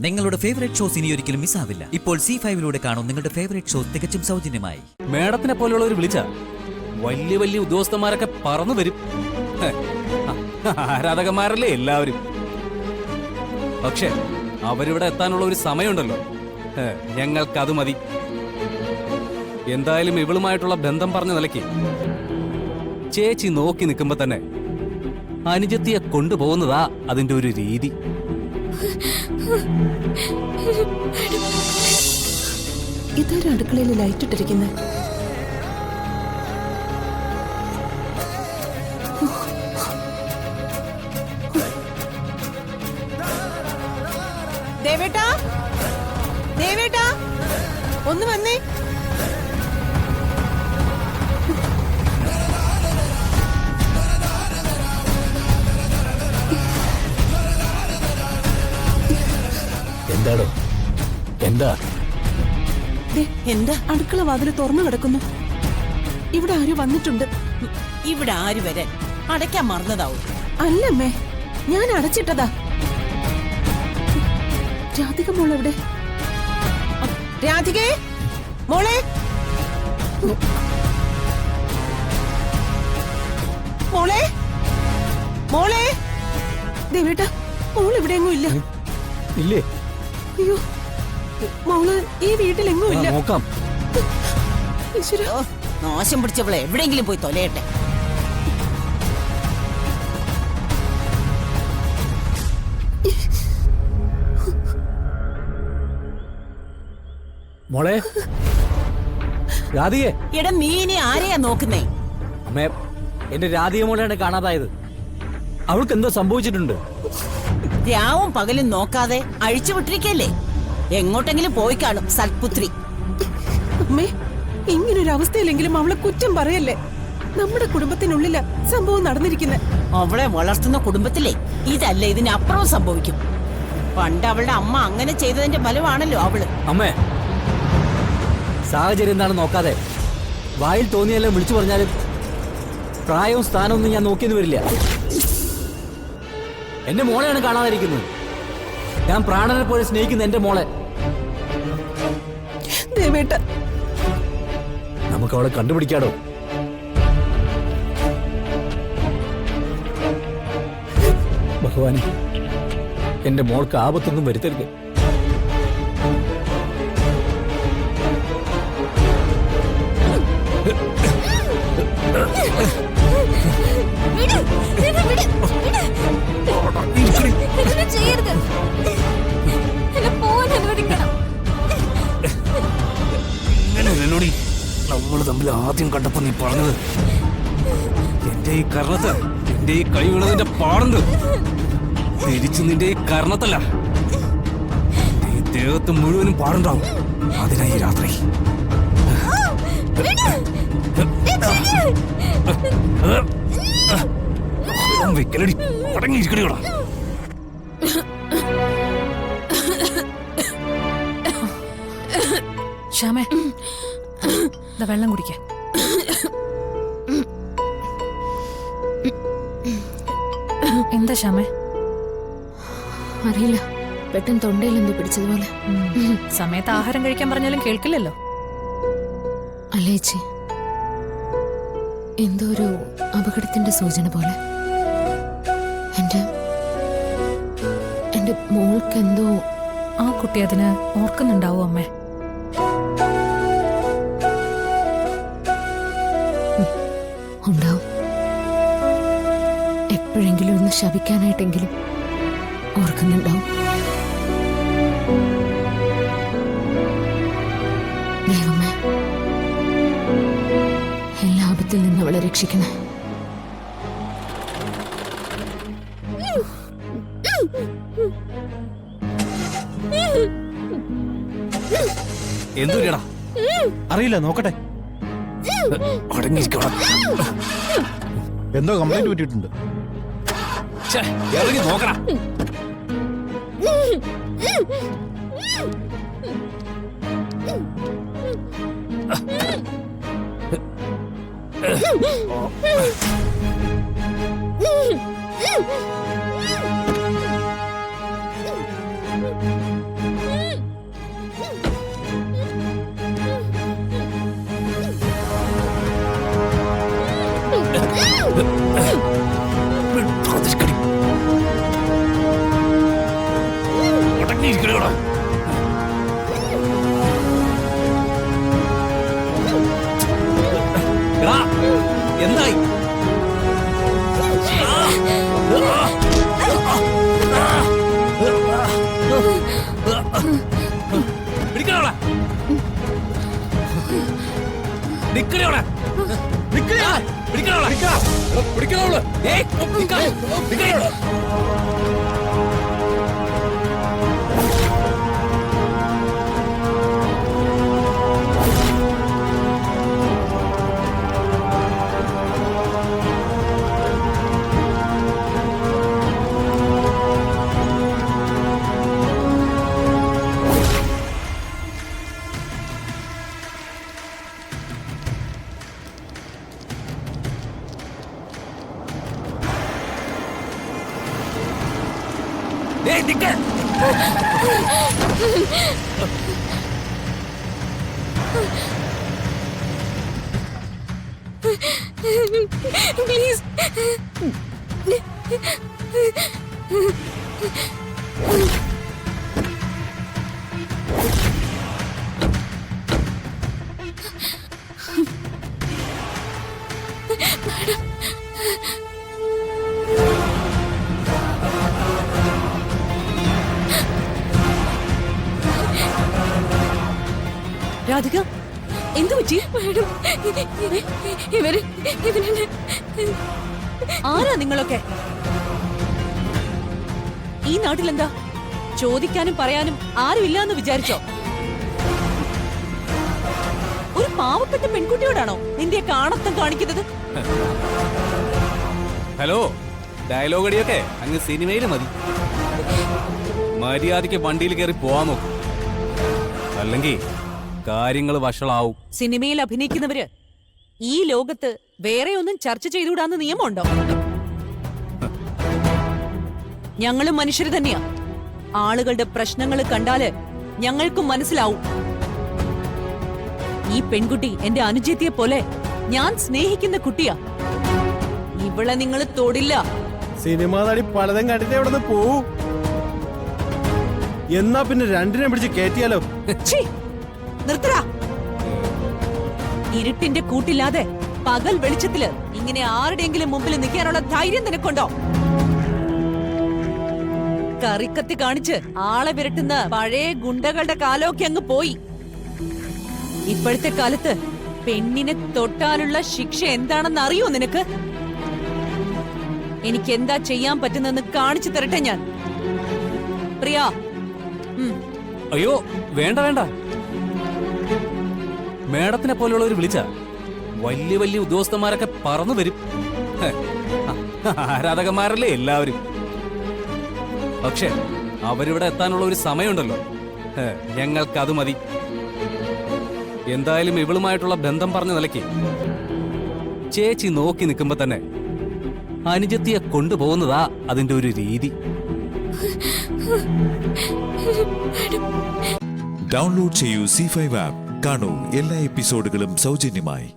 നിങ്ങളുടെ favourite shows ഇനി ഒരിക്കലും മിസ്സാവില്ല. ഇപ്പോൾ C5 കാണും നിങ്ങളുടെ ഫേവറേറ്റ് ഷോസ് തികച്ചും സൗജന്യമായി. മേഡത്തിനെ പോലുള്ളവർ വിളിച്ച വലിയ വലിയ ഉദ്യോഗസ്ഥന്മാരൊക്കെ പറന്നു വരും. ആരാധകന്മാരല്ലേ എല്ലാവരും. പക്ഷെ അവരിവിടെ എത്താനുള്ള ഒരു സമയമുണ്ടല്ലോ, ഞങ്ങൾക്കത് മതി. എന്തായാലും ഇവളുമായിട്ടുള്ള ബന്ധം പറഞ്ഞ നിലയ്ക്ക് ചേച്ചി നോക്കി നിൽക്കുമ്പോ തന്നെ അനുജത്തിയെ കൊണ്ടുപോകുന്നതാ അതിന്റെ ഒരു രീതി. ഇതൊരു അടുക്കളയിൽ ലൈറ്റ് ഇട്ടിരിക്കുന്നത്. ദേവേട്ടാ, ദേവേട്ടാ, ഒന്ന് വന്നേ. എന്താടോ? എന്താ എന്താ? അടുക്കള വാതില് തുറന്നു കിടക്കുന്നു. ഇവിടെ ആര് വന്നിട്ടുണ്ട്? ഇവിടെ ആര് വരാൻ? അടയ്ക്കാൻ മറന്നതാവും. അല്ലമ്മേ, ഞാൻ അടച്ചിട്ടതാ. രാധിക മോളെവിടെ? രാധികേ മോളെ, മോളെ, മോളെ. ദേവേട്ടാ, മോൾ എവിടെയെങ്ങും ഇല്ല. ഇല്ലേ? അയ്യോ, മോള് ഈ വീട്ടിലെങ്ങും ഇല്ല. നോക്കാം. നാശം പിടിച്ചവളെ എവിടെയെങ്കിലും പോയി തൊലയട്ടെ. മോളെ രാധികേ. എടാ, നീ ഇനി ആരെയാ നോക്കുന്നേ? അമ്മേ, എന്റെ രാധിക മോളെയാണ് കാണാതായത്. അവൾക്ക് എന്തോ സംഭവിച്ചിട്ടുണ്ട്. രാവും പകലും നോക്കാതെ അഴിച്ചു വിട്ടിരിക്കല്ലേ? എങ്ങോട്ടെങ്കിലും പോയി കാണും സൽപുത്രി. അമ്മേ, ഇങ്ങനൊരു അവസ്ഥയിലെങ്കിലും അവളെ കുറ്റം പറയല്ലേ. നമ്മുടെ കുടുംബത്തിനുള്ളില സംഭവം നടന്നിരിക്കുന്നത്. അവളെ വളർത്തുന്ന കുടുംബത്തിലെ ഇതല്ല, ഇതിനപ്പുറവും സംഭവിക്കും. പണ്ട് അവളുടെ അമ്മ അങ്ങനെ ചെയ്തതിന്റെ ഫലമാണല്ലോ അവള്. അമ്മേ, സാഹചര്യം എന്താണെന്ന് നോക്കാതെ വായിൽ തോന്നിയെല്ലാം വിളിച്ചു പറഞ്ഞാലും പ്രായവും സ്ഥാനവും ഒന്നും ഞാൻ നോക്കിയെന്ന് വരില്ല. എന്റെ മോളെയാണ് കാണാതിരിക്കുന്നത്. ഞാൻ പ്രാണനെ പോലെ സ്നേഹിക്കുന്ന എന്റെ മോളെ. ദേവേട്ട, നമുക്ക് അവളെ കണ്ടുപിടിക്കാടോ. ഭഗവാനെ, എന്റെ മോൾക്ക് ആപത്തൊന്നും വരുത്തരുത്. നമ്മൾ തമ്മിൽ ആദ്യം കണ്ടപ്പോ നീ പറഞ്ഞത് എന്റെ ഈ കർണത്ത് എന്റെ ഈ കൈ വീണതിന്റെ പാടുണ്ട്. തിരിച്ചു നിന്റെ ഈ കർണത്തല്ല, ഈ ദേഹത്ത് മുഴുവനും പാടുണ്ടാവും. അതിനായി ഈ രാത്രി വെക്കലടി അടങ്ങിയിരിക്കടിയോടാ. ശ്യാമേ, വെള്ളം കുടിക്ക. എന്താ ശ്യാമേ? അറിയില്ല, പെട്ടെന്ന് തൊണ്ടയിൽ എന്തോ പിടിച്ചതുപോലെ. സമയത്ത് ആഹാരം കഴിക്കാൻ പറഞ്ഞാലും കേൾക്കില്ലല്ലോ. അല്ലേച്ചി, എന്തോ ഒരു അപകടത്തിന്റെ സൂചന പോലെ. എന്റെ മോൾക്ക് എന്തോ. ആ കുട്ടി അതിന് ഓർക്കുന്നുണ്ടാവും അമ്മേ. ഉണ്ടാവും. എപ്പോഴെങ്കിലും ഒന്ന് ശപിക്കാനായിട്ടെങ്കിലും ഓർക്കുന്നുണ്ടാവും. ദൈവമേ, എല്ലാ ആപത്തിൽ നിന്ന് അവളെ രക്ഷിക്കണേ. എന്തുടാ? അറിയില്ല, നോക്കട്ടെ. എന്തോ കംപ്ലൈന്റ് പറ്റിയിട്ടുണ്ട്. ഇറങ്ങി നോക്കടാ. അടങ്ങിയിരിക്കണോടാ. എടാ, എന്തായി? പിടിക്കണോടാ. നിക്കണോടാ. പിടിക്കണോടാ. പിടിക്കണോളൂ. ഏയ്, നിക്കണോളൂ. ഏയ്, നിക്ക്. പ്ലീസ്. രാധിക എന്തു പറ്റി? ഇവര് ആരാ നിങ്ങളൊക്കെ? ഈ നാട്ടിലെന്താ ചോദിക്കാനും പറയാനും ആരുമില്ലാന്ന് വിചാരിച്ചോ? ഒരു പാവപ്പെട്ട പെൺകുട്ടിയോടാണോ നിന്റെ കാണത്തം കാണിക്കുന്നത്? ഹലോ, ഡയലോഗ് അടിയൊക്കെ അങ്ങ് സിനിമയിൽ മതി. മര്യാദയ്ക്ക് വണ്ടിയിൽ കയറി പോവാൻ നോക്കും, അല്ലെങ്കിൽ കാര്യങ്ങൾ വഷളാവും. സിനിമയിൽ അഭിനയിക്കുന്നവര് ഈ ലോകത്ത് വേറെ ഒന്നും ചർച്ച ചെയ്തുകൂടാന്ന് നിയമമുണ്ടോ? ഞങ്ങളും മനുഷ്യർ തന്നെയാ. ആളുകളുടെ പ്രശ്നങ്ങൾ കണ്ടാല് ഞങ്ങൾക്കും മനസ്സിലാവും. ഈ പെൺകുട്ടി എന്റെ അനുജത്തിയെ പോലെ ഞാൻ സ്നേഹിക്കുന്ന കുട്ടിയാ. ഇവളെ നിങ്ങൾ തൊടില്ല. സിനിമാ നടി പലതും കണ്ടിട്ട് എവിടെ നിന്ന് പോവും? എന്നാ പിന്നെ രണ്ടിനെ പിടിച്ച് കയറ്റിയാലോ? ഛീ, നിർത്തടാ. ഇരുട്ടിന്റെ കൂട്ടില്ലാതെ പകൽ വെളിച്ചത്തില് ഇങ്ങനെ ആരുടെയെങ്കിലും മുമ്പിൽ നിൽക്കാനുള്ള ധൈര്യം നിനക്കുണ്ടോ? കറിക്കത്തി കാണിച്ച് ആളെ വിരട്ടുന്ന പഴയ ഗുണ്ടകളുടെ കാലമൊക്കെ അങ്ങ് പോയി. ഇപ്പോഴത്തെ കാലത്ത് പെണ്ണിനെ തൊട്ടാലുള്ള ശിക്ഷ എന്താണെന്ന് അറിയോ നിനക്ക്? എനിക്ക് എന്താ ചെയ്യാൻ പറ്റുന്നെന്ന് കാണിച്ചു തരട്ടെ ഞാൻ. പ്രിയ, അയ്യോ, വേണ്ട വേണ്ട. മേഡത്തിനെ പോലുള്ളവർ വിളിച്ച വലിയ വലിയ ഉദ്യോഗസ്ഥന്മാരൊക്കെ പറന്നു വരും. ആരാധകന്മാരല്ലേ എല്ലാവരും. പക്ഷെ അവരിവിടെ എത്താനുള്ള ഒരു സമയമുണ്ടല്ലോ, ഞങ്ങൾക്കത് മതി. എന്തായാലും ഇവളുമായിട്ടുള്ള ബന്ധം പറഞ്ഞ നിലയ്ക്ക് ചേച്ചി നോക്കി നിൽക്കുമ്പോ തന്നെ അനുജത്തിയെ കൊണ്ടുപോകുന്നതാ അതിന്റെ ഒരു രീതി. ഡൗൺലോഡ് ചെയ്യൂ C5 ആപ്പ്. കാണൂ എല്ലാ എപ്പിസോഡുകളും സൗജന്യമായി.